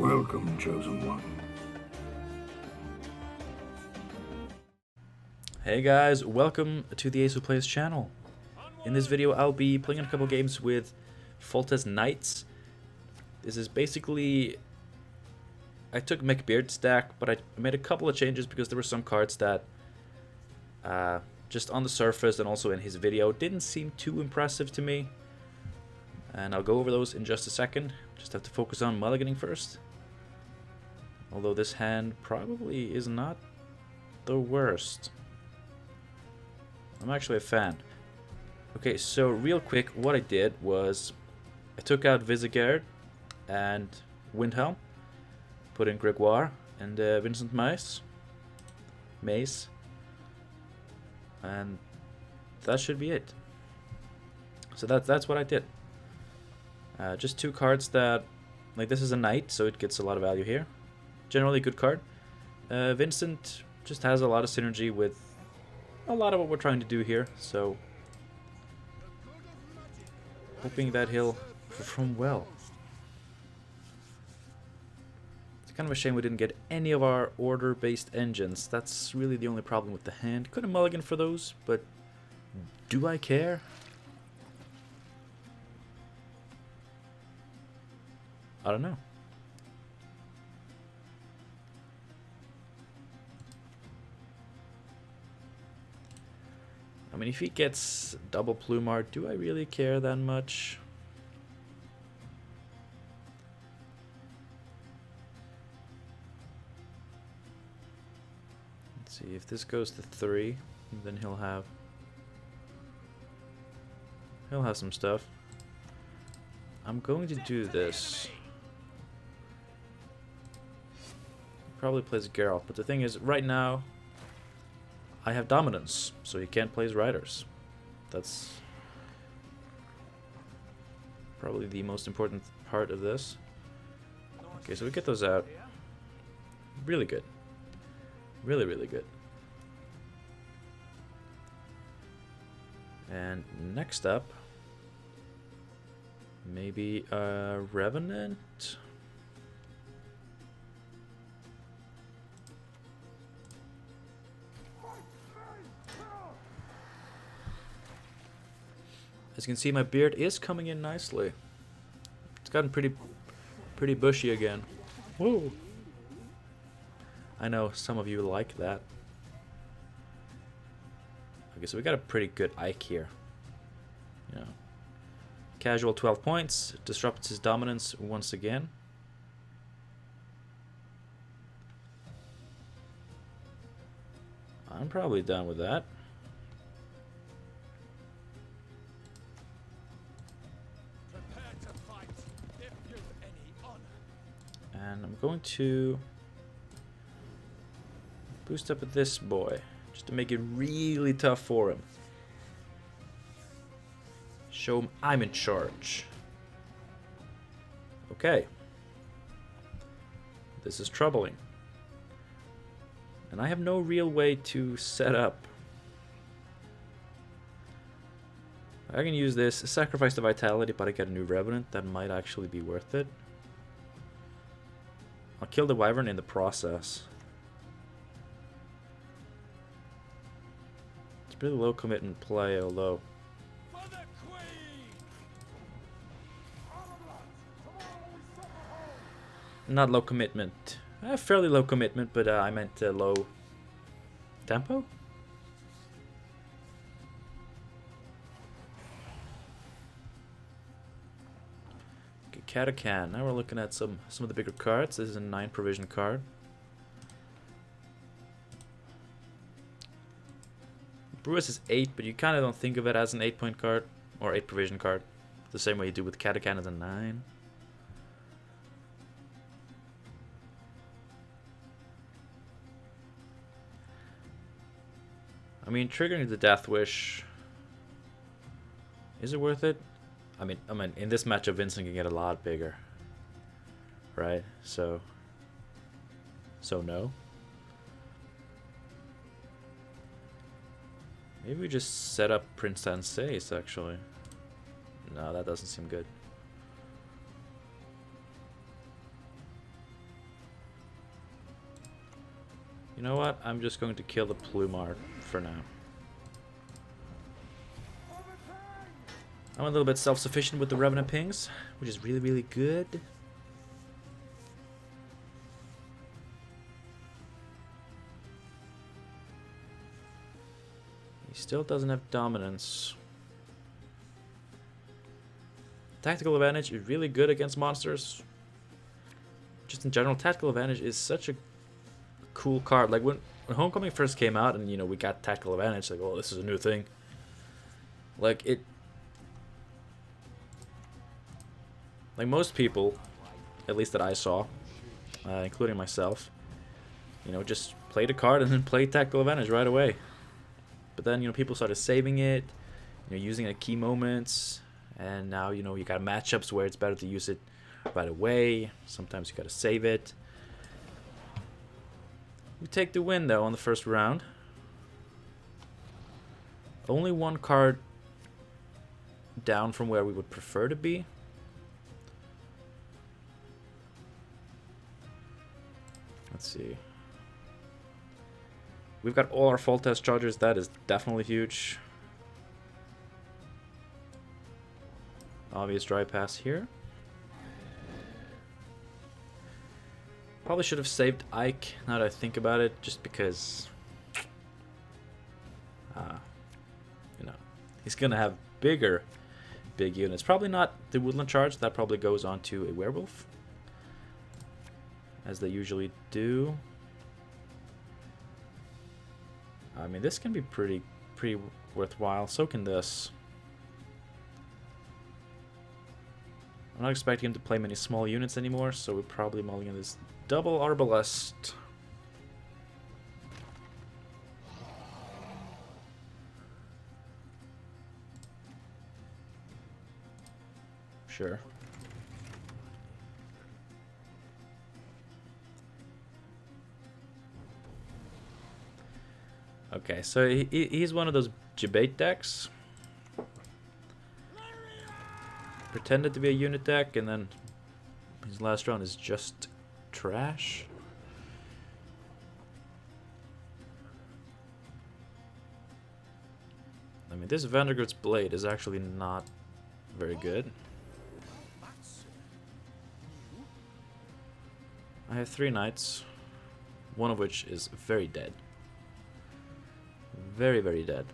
Welcome, Chosen One. Hey guys, welcome to the Ace Who Plays channel. In this video I'll be playing a couple games with Foltest Knights. This is basically... I took McBeard's deck, but I made a couple of changes because there were some cards that just on the surface and also in his video didn't seem too impressive to me. And I'll go over those in just a second. Just have to focus on mulliganing first. Although this hand probably is not the worst. I'm actually a fan. Okay, so real quick, what I did was I took out Visigard and Windhelm, put in Gregoire and Vincent Mace, and that should be it. So that's what I did. Just two cards that, like, this is a knight, so it gets a lot of value here. Generally a good card. Vincent just has a lot of synergy with a lot of what we're trying to do here, so hoping that he'll perform well. It's kind of a shame we didn't get any of our order-based engines. That's really the only problem with the hand. Could have mulliganed for those, but do I care? I don't know. I mean, if he gets double plume art, do I really care that much? Let's see, if this goes to 3, then he'll have some stuff. I'm going to do this. Probably plays Geralt, but the thing is, right now I have dominance, so he can't play his riders. That's probably the most important part of this. Okay, so we get those out. Really good. Really, really good. And next up, maybe a Revenant? As you can see, my beard is coming in nicely. It's gotten pretty bushy again. Woo! I know some of you like that. Okay, so we got a pretty good Ike here. You know, casual 12 points, disrupts his dominance once again. I'm probably done with that. And I'm going to boost up this boy, just to make it really tough for him. Show him I'm in charge. Okay. This is troubling. And I have no real way to set up. I can use this, sacrifice the vitality, but I get a new Revenant. That might actually be worth it. I'll kill the Wyvern in the process. It's pretty low commitment play, although... Not low commitment. Fairly low commitment, but I meant low tempo? Catacan. Now we're looking at some of the bigger cards. This is a 9 provision card. Brewis is 8, but you kind of don't think of it as an 8-point card or 8 provision card. The same way you do with Catacan as a 9. I mean, triggering the Death Wish, is it worth it? I mean, in this matchup, Vincent can get a lot bigger, right? So no. Maybe we just set up Prince Sanseis, actually. No, that doesn't seem good. You know what? I'm just going to kill the Plumard for now. I'm a little bit self-sufficient with the Revenant pings, which is really, really good. He still doesn't have dominance. Tactical advantage is really good against monsters. Just in general, tactical advantage is such a cool card. Like when Homecoming first came out and, you know, we got tactical advantage, like, oh, this is a new thing. Like, it... Like, most people, at least that I saw, including myself, you know, just played a card and then played tactical advantage right away. But then, you know, people started saving it, you know, using it at key moments, and now, you know, you got matchups where it's better to use it right away. Sometimes you gotta save it. We take the win, though, on the first round. Only one card down from where we would prefer to be. Let's see. We've got all our Foltest chargers. That is definitely huge. Obvious dry pass here. Probably should have saved Ike, now that I think about it, just because... you know, he's going to have big units. Probably not the Woodland Charge. That probably goes on to a Werewolf, as they usually do. I mean, this can be pretty worthwhile. So can this. I'm not expecting him to play many small units anymore, so we're probably mulling this double Arbalest. Sure. Okay, so he's one of those debate decks. Pretended to be a unit deck, and then his last round is just trash. I mean, this Vandergrift's Blade is actually not very good. I have 3 knights, one of which is very dead. Very, very dead.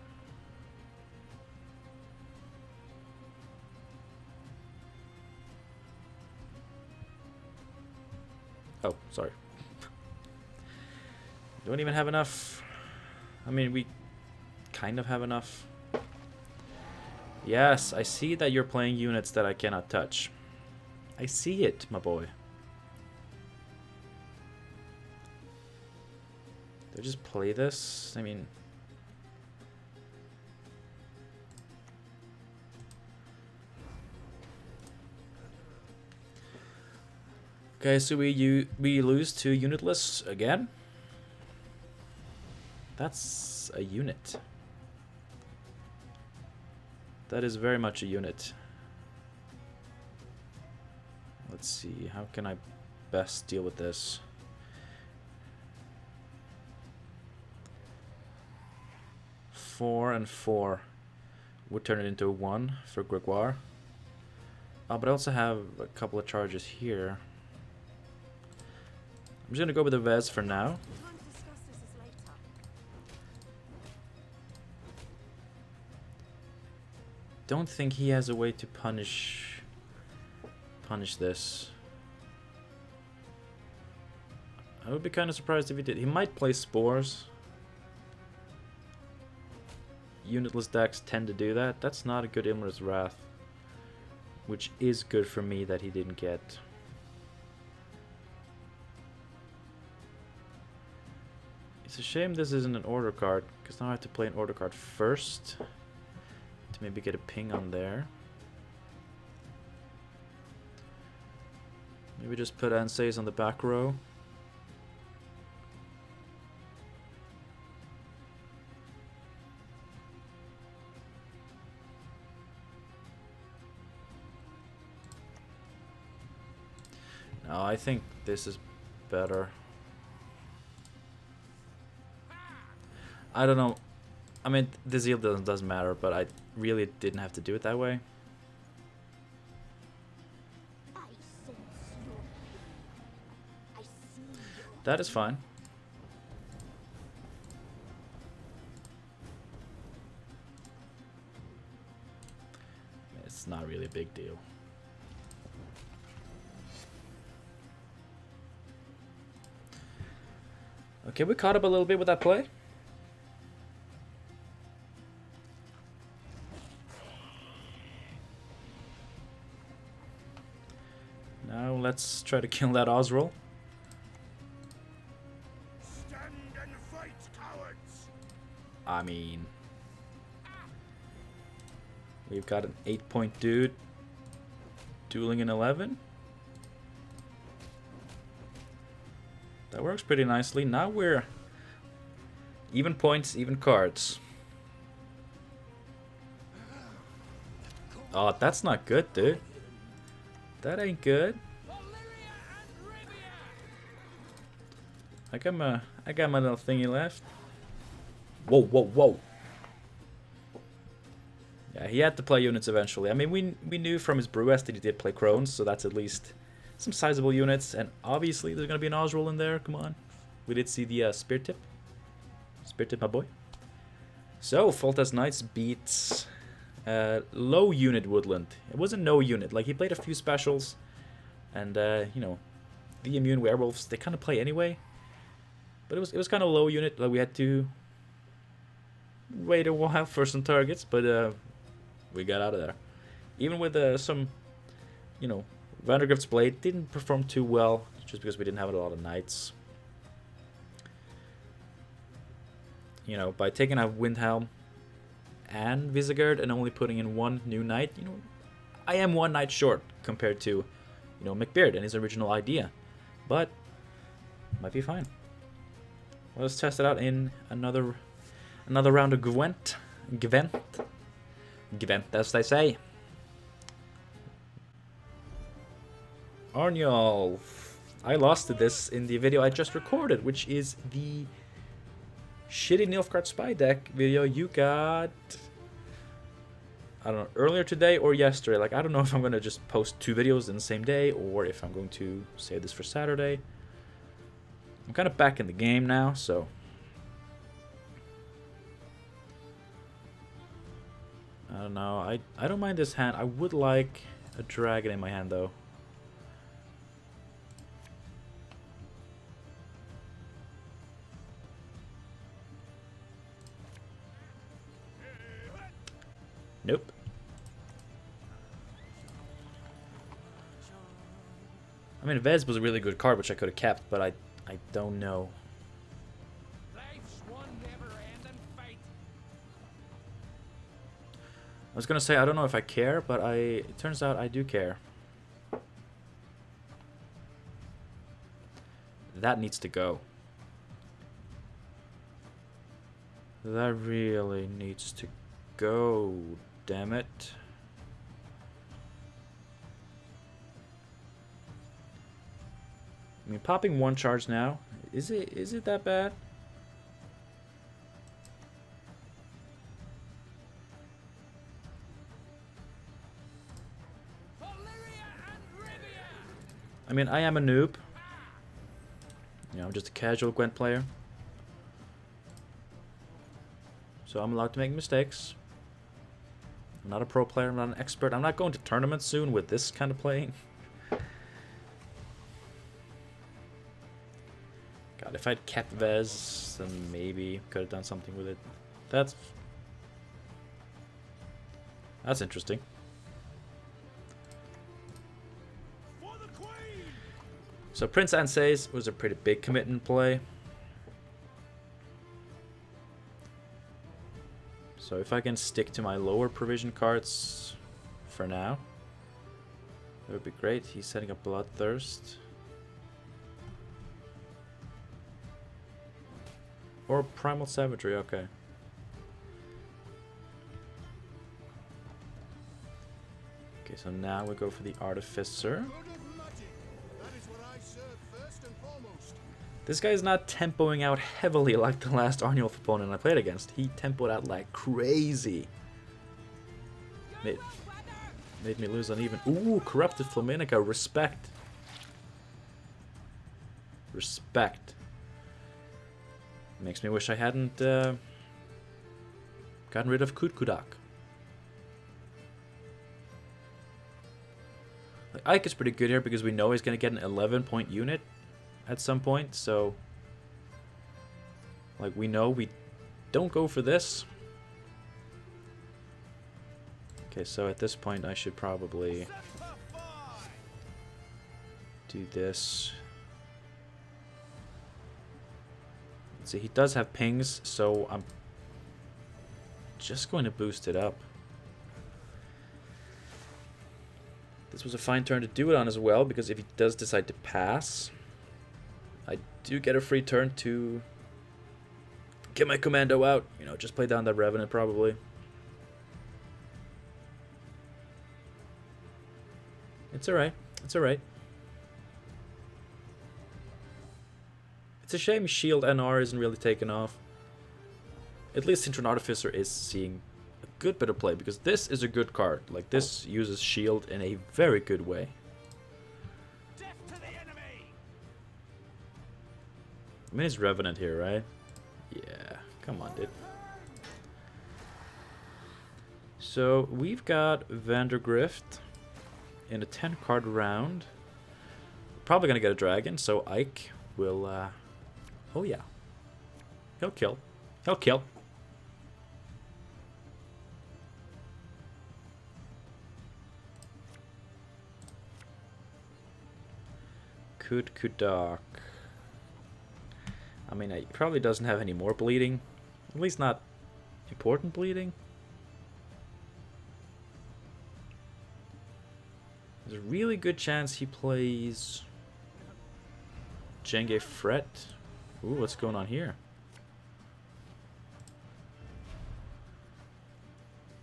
Oh, sorry. Don't even have enough. I mean, we kind of have enough. Yes, I see that you're playing units that I cannot touch. I see it, my boy. Did I just play this? I mean... Okay, so we lose to unitless again. That's a unit. That is very much a unit. Let's see, how can I best deal with this? Four and 4 would turn it into a 1 for Gregoire. Oh, but I also have a couple of charges here. I'm just gonna go with the Vez for now. Don't think he has a way to punish this. I would be kind of surprised if he did. He might play Spores. Unitless decks tend to do that. That's not a good Imra's Wrath, which is good for me that he didn't get. It's a shame this isn't an order card, because now I have to play an order card first to maybe get a ping on there. Maybe just put Anseis on the back row. No, I think this is better. I don't know. I mean, the zeal doesn't matter, but I really didn't have to do it that way. That is fine. It's not really a big deal. Okay, we caught up a little bit with that play. Now let's try to kill that Osrol. Stand and fight, cowards. I mean, we've got an 8-point dude dueling an 11. That works pretty nicely. Now we're even points, even cards. Oh, that's not good, dude. That ain't good. I got my little thingy left. Whoa, whoa, whoa. Yeah, he had to play units eventually. I mean, we knew from his Brewest that he did play Crones, so that's at least some sizable units. And obviously there's going to be an Osrol in there. Come on. We did see the Spear Tip. Spear Tip, my boy. So, Foltest Knights beats low unit Woodland. It wasn't no unit. Like, he played a few specials. And, you know, the immune werewolves, they kind of play anyway. But it was kind of low unit. Like, we had to wait a while for some targets. But we got out of there. Even with some, you know, Vandergrift's Blade didn't perform too well. Just because we didn't have a lot of knights. You know, by taking out Windhelm and Visegard and only putting in one new knight, you know, I am one knight short compared to, you know, McBeard and his original idea. But, might be fine. Well, let's test it out in another round of Gwent, as they say. Arniol. I lost to this in the video I just recorded, which is the shitty Nilfgaard Spy deck video you got, I don't know, earlier today or yesterday. Like, I don't know if I'm going to just post 2 videos in the same day or if I'm going to save this for Saturday. I'm kind of back in the game now, so I don't know. I don't mind this hand. I would like a dragon in my hand, though. Nope. I mean, Vez was a really good card, which I could have kept, but I don't know. I was gonna say I don't know if I care, but it turns out I do care. That needs to go. That really needs to go. Damn it. I mean, popping 1 charge now, is it that bad? I mean, I am a noob. You know, I'm just a casual Gwent player. So I'm allowed to make mistakes. I'm not a pro player, I'm not an expert. I'm not going to tournaments soon with this kind of playing. God, if I'd kept Vez, then maybe could have done something with it. That's interesting. So Prince Anse's was a pretty big commitment play. So if I can stick to my lower provision cards for now, that would be great. He's setting up Bloodthirst. Or Primal Savagery, okay. Okay, so now we go for the Artificer. This guy's not tempoing out heavily like the last Arnulf opponent I played against. He tempoed out like crazy. Made me lose uneven. Ooh, Corrupted Flaminica. Respect. Respect. Makes me wish I hadn't gotten rid of Kutkudak. Like, Ike is pretty good here because we know he's going to get an 11-point unit at some point, so like we know we don't go for this. Okay, so at this point I should probably do this. Let's see, he does have pings, so I'm just going to boost it up. This was a fine turn to do it on as well, because if he does decide to pass, I do get a free turn to get my commando out. You know, just play down that Revenant probably. It's alright. It's alright. It's a shame Shield NR isn't really taken off. At least Cintron Artificer is seeing a good bit of play, because this is a good card. Like, this uses Shield in a very good way. Death to the enemy! I mean, it's Revenant here, right? Yeah, come on, dude. So, we've got Vandergrift in a 10-card round. Probably gonna get a dragon, so Ike will, oh yeah. He'll kill. He'll kill. Kudak. I mean, he probably doesn't have any more bleeding. At least not important bleeding. There's a really good chance he plays Jenge Fret. Ooh, what's going on here?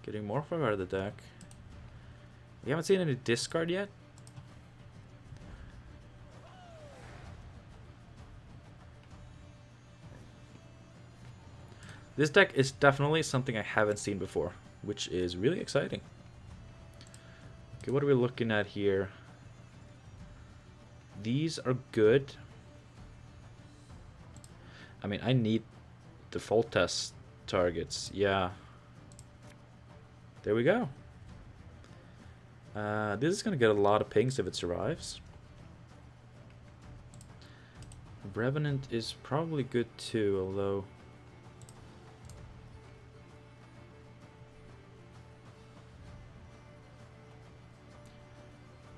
Getting more from out of the deck. We haven't seen any discard yet. This deck is definitely something I haven't seen before, which is really exciting. Okay, what are we looking at here? These are good. I mean, I need the Foltest targets. Yeah. There we go. This is going to get a lot of pings if it survives. Revenant is probably good too, although...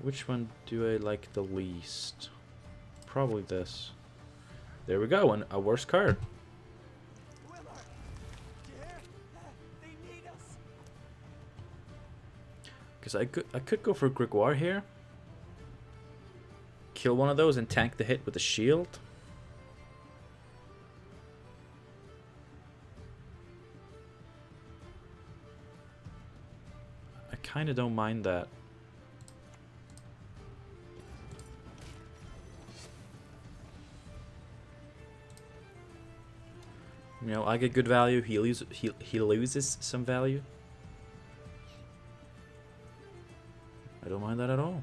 Which one do I like the least? Probably this. There we go, and a worse card. Because I could go for Gregoire here. Kill one of those and tank the hit with a shield. I kind of don't mind that. You know, I get good value. He loses some value. I don't mind that at all.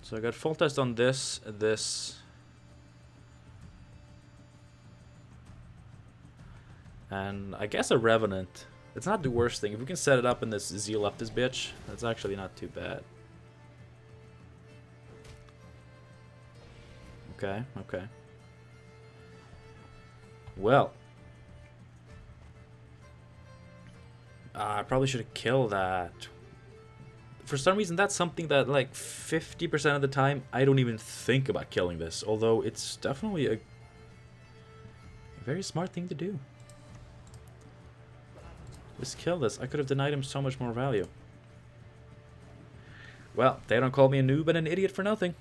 So I got Foltest on this, and I guess a Revenant. It's not the worst thing. If we can set it up and this Zeal up this bitch, that's actually not too bad. Okay, okay. Well. I probably should have killed that. For some reason, that's something that, like, 50% of the time, I don't even think about killing this. Although, it's definitely a very smart thing to do. Just kill this. I could have denied him so much more value. Well, they don't call me a noob and an idiot for nothing.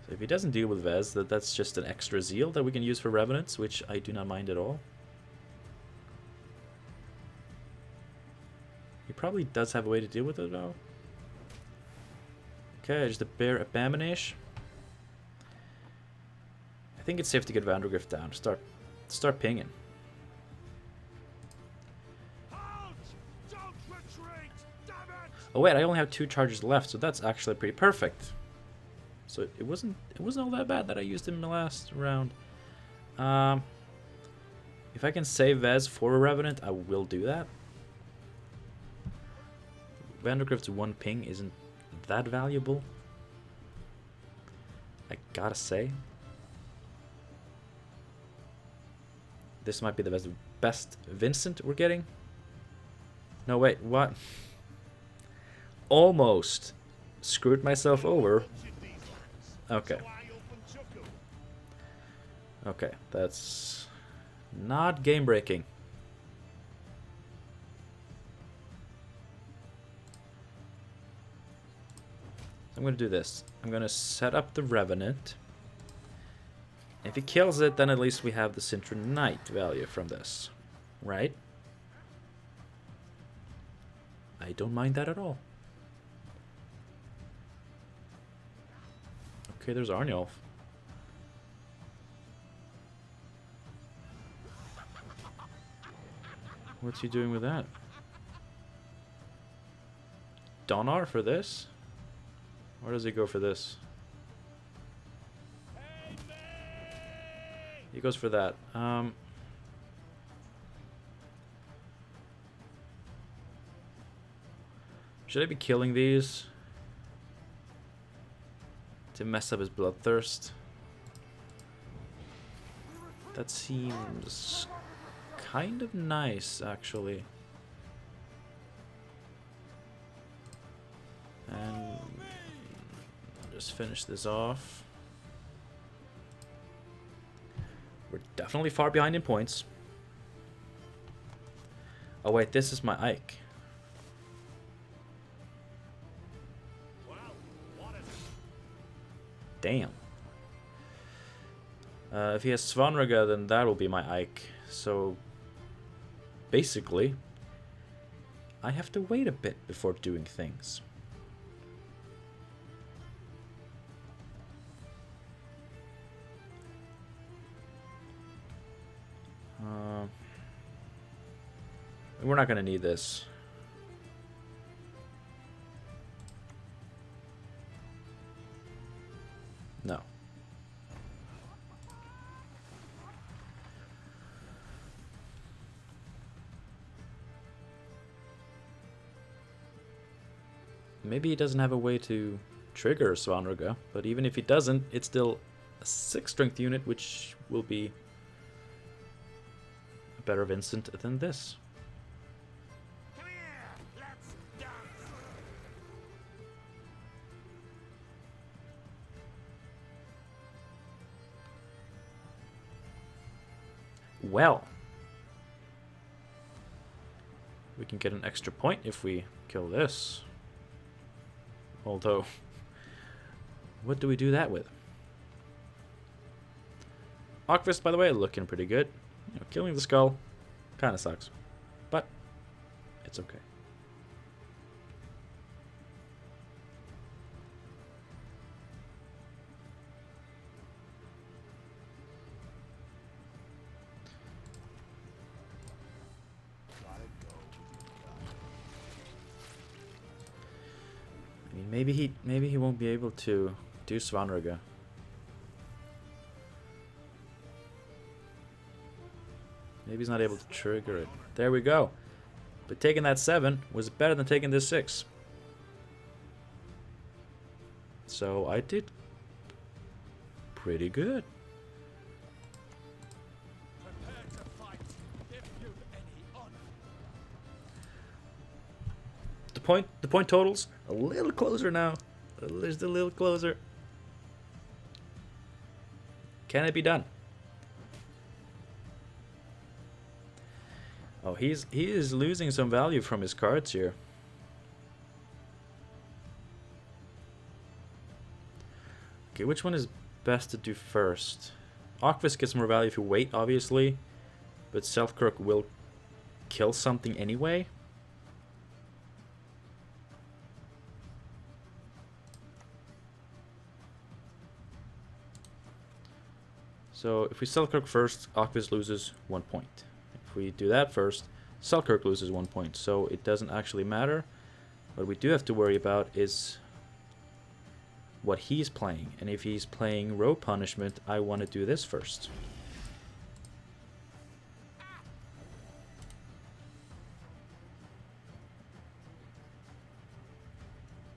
So if he doesn't deal with Vez, that's just an extra Zeal that we can use for Revenants, which I do not mind at all. He probably does have a way to deal with it though. Okay, just a bare abomination. I think it's safe to get Vandergrift down. Start pinging. Halt! Don't retreat! Damn it! Oh wait, I only have 2 charges left, so that's actually pretty perfect. So it wasn't all that bad that I used him in the last round. If I can save Vez for a Revenant, I will do that. Vandergrift's 1 ping isn't that valuable, I gotta say. This might be the best Vincent we're getting. No, wait, what? Almost screwed myself over. Okay. Okay, that's not game breaking. I'm gonna do this. I'm gonna set up the Revenant. If he kills it, then at least we have the Sintra Knight value from this, right? I don't mind that at all. Okay, there's Arnulf. What's he doing with that? Donar for this? Where does he go for this? He goes for that. Should I be killing these to mess up his bloodthirst? That seems kind of nice, actually. And I'll just finish this off. We're definitely far behind in points. Oh wait, this is my Ike. Damn. If he has Svanraga, then that will be my Ike. So basically, I have to wait a bit before doing things. We're not going to need this. No. Maybe he doesn't have a way to trigger Svanraga, but even if he doesn't, it's still a 6 strength unit, which will be a better Vincent than this. Come here! Let's dance! Well, we can get an extra point if we kill this. Although, what do we do that with? Arkvist, by the way, looking pretty good. You know, killing the skull kind of sucks, but it's okay. I mean, maybe he won't be able to do Svanraga. Maybe he's not able to trigger it. There we go. But taking that 7 was better than taking this 6. So I did pretty good. Prepare to fight if you've any honor. The point totals a little closer now. Just a little closer. Can it be done? Oh, he is losing some value from his cards here. Okay, which one is best to do first? Arkvist gets more value if you wait, obviously, but Selkirk will kill something anyway. So if we Selkirk first, Ocvis loses 1 point. If we do that first, Selkirk loses 1 point. So it doesn't actually matter. What we do have to worry about is what he's playing. And if he's playing Row Punishment, I want to do this first.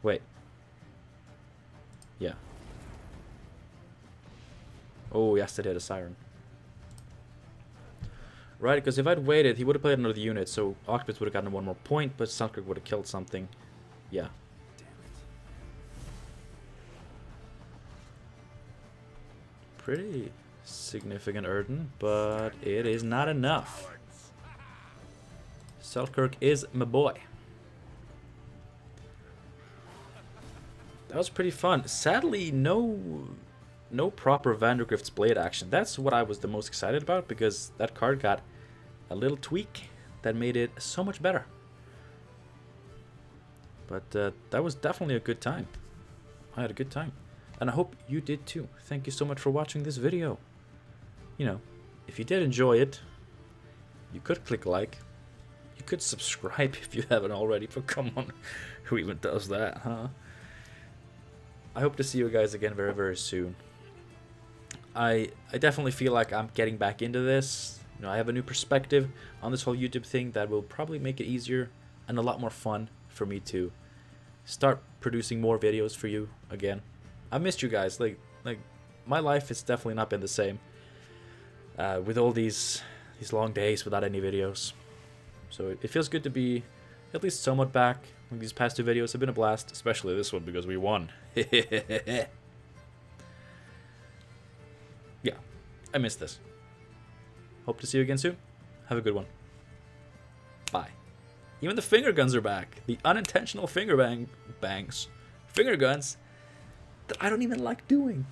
Wait. Yeah. Oh, yes, it had a Siren. Right, because if I'd waited, he would have played another unit, so Octopus would have gotten 1 more point, but Selkirk would have killed something. Yeah. Pretty significant Erden, but it is not enough. Selkirk is my boy. That was pretty fun. Sadly, no proper Vandergrift's Blade action. That's what I was the most excited about, because that card got a little tweak that made it so much better. But that was definitely a good time. I had a good time. And I hope you did too. Thank you so much for watching this video. You know, if you did enjoy it, you could click like. You could subscribe if you haven't already, but come on, who even does that, huh? I hope to see you guys again very, very soon. I definitely feel like I'm getting back into this. You know, I have a new perspective on this whole YouTube thing that will probably make it easier and a lot more fun for me to start producing more videos for you again. I missed you guys. Like my life has definitely not been the same with all these long days without any videos. So it feels good to be at least somewhat back. Like these past 2 videos have been a blast, especially this one because we won. Yeah, I missed this. Hope to see you again soon. Have a good one. Bye. Even the finger guns are back. The unintentional finger guns that I don't even like doing.